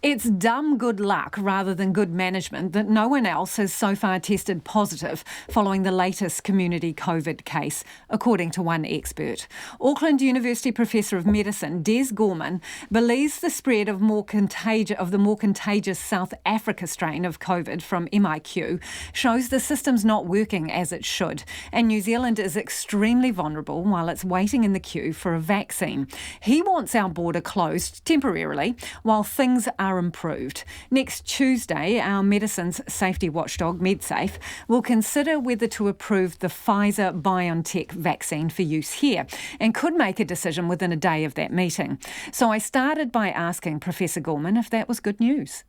It's dumb good luck rather than good management that no one else has so far tested positive following the latest community COVID case, according to one expert. Auckland University Professor of Medicine, Gorman, believes the spread of the more contagious South Africa strain of COVID from MIQ shows the system's not working as it should, and New Zealand is extremely vulnerable while it's waiting in the queue for a vaccine. He wants our border closed temporarily while things are improved. Next Tuesday, our medicines safety watchdog, MedSafe, will consider whether to approve the Pfizer-BioNTech vaccine for use here and could make a decision within a day of that meeting. So I started by asking Professor Gorman if that was good news.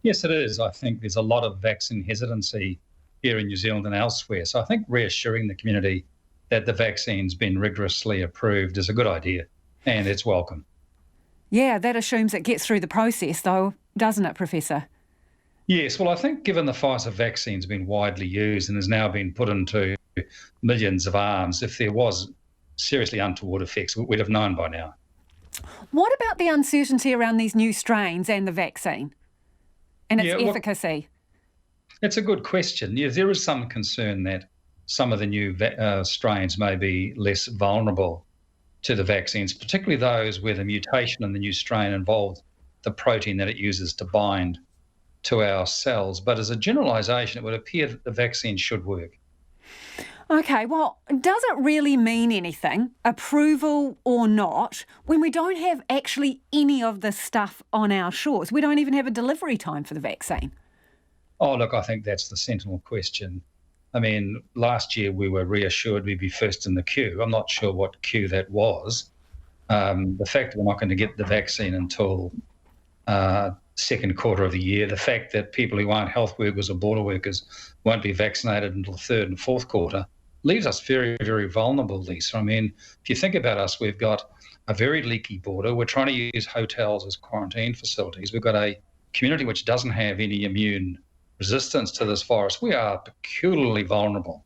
Yes, it is. I think there's a lot of vaccine hesitancy here in New Zealand and elsewhere. So I think reassuring the community that the vaccine's been rigorously approved is a good idea, and it's welcome. Yeah, that assumes it gets through the process, though, doesn't it, Professor? Yes, well, I think given the Pfizer vaccine's been widely used and has now been put into millions of arms, if there was seriously untoward effects, we'd have known by now. What about the uncertainty around these new strains and the vaccine and its efficacy? It's a good question. Yeah, there is some concern that some of the new strains may be less vulnerable to the vaccines, particularly those where the mutation in the new strain involved the protein that it uses to bind to our cells. But as a generalisation, it would appear that the vaccine should work. OK, well, does it really mean anything, approval or not, when we don't have actually any of this stuff on our shores? We don't even have a delivery time for the vaccine. Oh, look, I think that's the sentinel question. I mean, last year we were reassured we'd be first in the queue. I'm not sure what queue that was. The fact that we're not going to get the vaccine until second quarter of the year, the fact that people who aren't health workers or border workers won't be vaccinated until the third and fourth quarter, leaves us very, very vulnerable, Lisa. I mean, if you think about us, we've got a very leaky border. We're trying to use hotels as quarantine facilities. We've got a community which doesn't have any immune resistance to this virus. We are peculiarly vulnerable.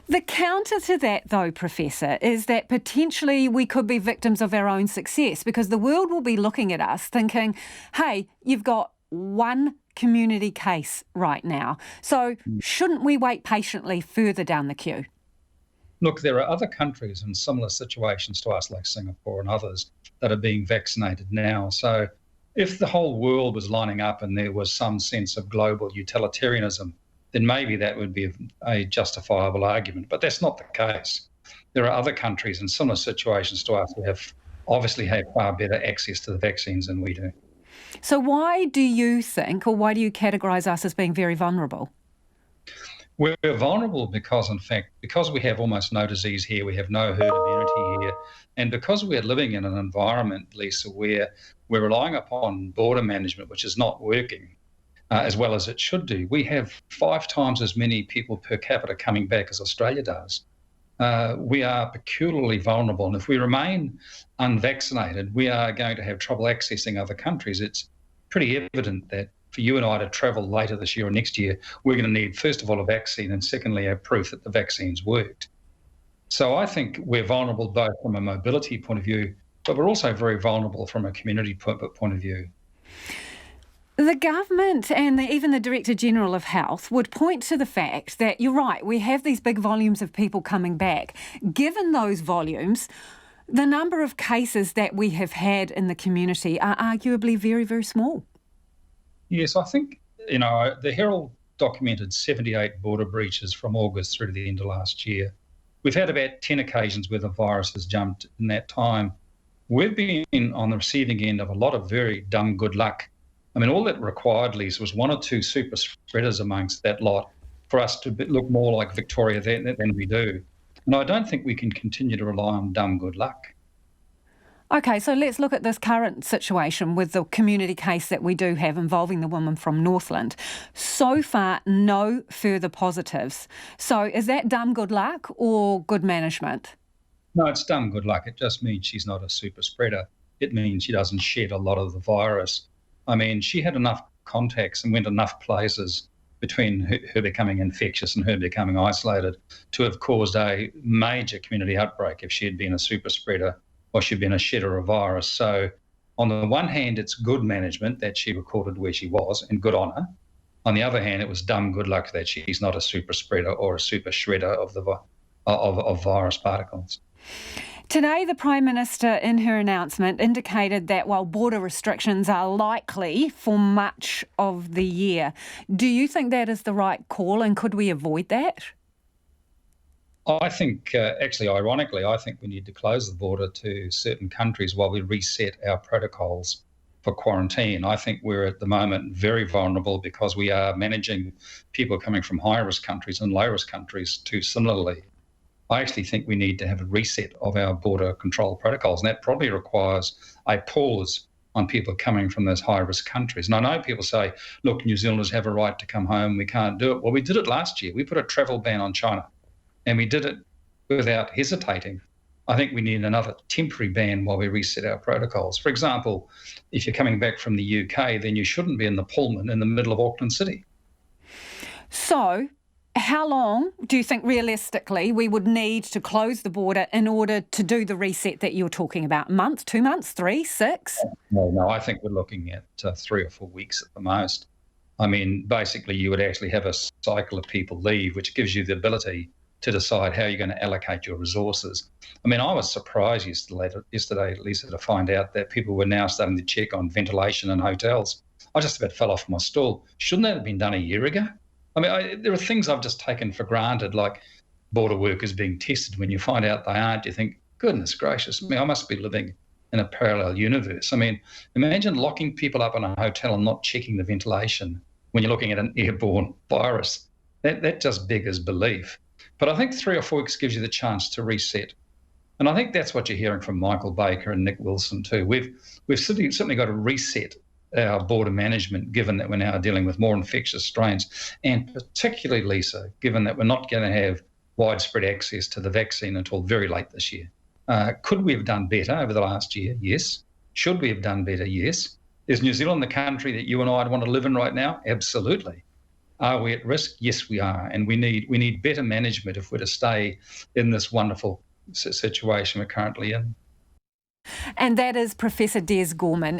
The counter to that, though, Professor, is that potentially we could be victims of our own success because the world will be looking at us thinking, hey, you've got one community case right now, so shouldn't we wait patiently further down the queue? Look, there are other countries in similar situations to us, like Singapore and others, that are being vaccinated now. So if the whole world was lining up and there was some sense of global utilitarianism, then maybe that would be a justifiable argument. But that's not the case. There are other countries in similar situations to us who have obviously had far better access to the vaccines than we do. So why do you think, or why do you categorise us as being very vulnerable? We're vulnerable because, in fact, because we have almost no disease here, we have no herd immunity here, and because we're living in an environment, Lisa, where we're relying upon border management, which is not working as well as it should do. We have 5 times as many people per capita coming back as Australia does. We are peculiarly vulnerable, and if we remain unvaccinated, we are going to have trouble accessing other countries. It's pretty evident that for you and I to travel later this year or next year, we're going to need, first of all, a vaccine, and secondly, a proof that the vaccine's worked. So I think we're vulnerable both from a mobility point of view, but we're also very vulnerable from a community point of view. The government and even the Director General of Health would point to the fact that, you're right, we have these big volumes of people coming back. Given those volumes, the number of cases that we have had in the community are arguably very, very small. Yes, I think, the Herald documented 78 border breaches from August through to the end of last year. We've had about 10 occasions where the virus has jumped in that time. We've been on the receiving end of a lot of very dumb good luck. I mean, all that required, Lisa, was 1 or 2 super spreaders amongst that lot for us to look more like Victoria than we do. And I don't think we can continue to rely on dumb good luck. OK, so let's look at this current situation with the community case that we do have involving the woman from Northland. So far, no further positives. So is that dumb good luck or good management? No, it's dumb good luck. It just means she's not a super spreader. It means she doesn't shed a lot of the virus. I mean, she had enough contacts and went enough places between her becoming infectious and her becoming isolated to have caused a major community outbreak if she had been a super spreader or she'd been a shedder of virus. So on the one hand, it's good management that she recorded where she was, and good on her. On the other hand, it was dumb good luck that she's not a super spreader or a super shredder of virus particles. Today, the Prime Minister, in her announcement, indicated that while border restrictions are likely for much of the year, do you think that is the right call, and could we avoid that? I think, actually, ironically, I think we need to close the border to certain countries while we reset our protocols for quarantine. I think we're at the moment very vulnerable because we are managing people coming from high-risk countries and low-risk countries too similarly. I actually think we need to have a reset of our border control protocols, and that probably requires a pause on people coming from those high-risk countries. And I know people say, look, New Zealanders have a right to come home, we can't do it. Well, we did it last year. We put a travel ban on China, and we did it without hesitating. I think we need another temporary ban while we reset our protocols. For example, if you're coming back from the UK, then you shouldn't be in the Pullman in the middle of Auckland City. So, how long do you think realistically we would need to close the border in order to do the reset that you're talking about? A month, 2 months, 3, 6? No, I think we're looking at 3 or 4 weeks at the most. I mean, basically you would actually have a cycle of people leave, which gives you the ability to decide how you're going to allocate your resources. I mean, I was surprised yesterday, Lisa, to find out that people were now starting to check on ventilation in hotels. I just about fell off my stool. Shouldn't that have been done a year ago? I mean, there are things I've just taken for granted, like border workers being tested. When you find out they aren't, you think, goodness gracious me, I must be living in a parallel universe. I mean, imagine locking people up in a hotel and not checking the ventilation when you're looking at an airborne virus. That just beggars belief. But I think 3 or 4 weeks gives you the chance to reset. And I think that's what you're hearing from Michael Baker and Nick Wilson too. We've certainly got to reset our border management, given that we're now dealing with more infectious strains, and particularly, Lisa, given that we're not going to have widespread access to the vaccine until very late this year. Could we have done better over the last year? Yes. Should we have done better? Yes. Is New Zealand the country that you and I want to live in right now? Absolutely. Are we at risk? Yes, we are. And we need better management if we're to stay in this wonderful situation we're currently in. And that is Professor Des Gorman.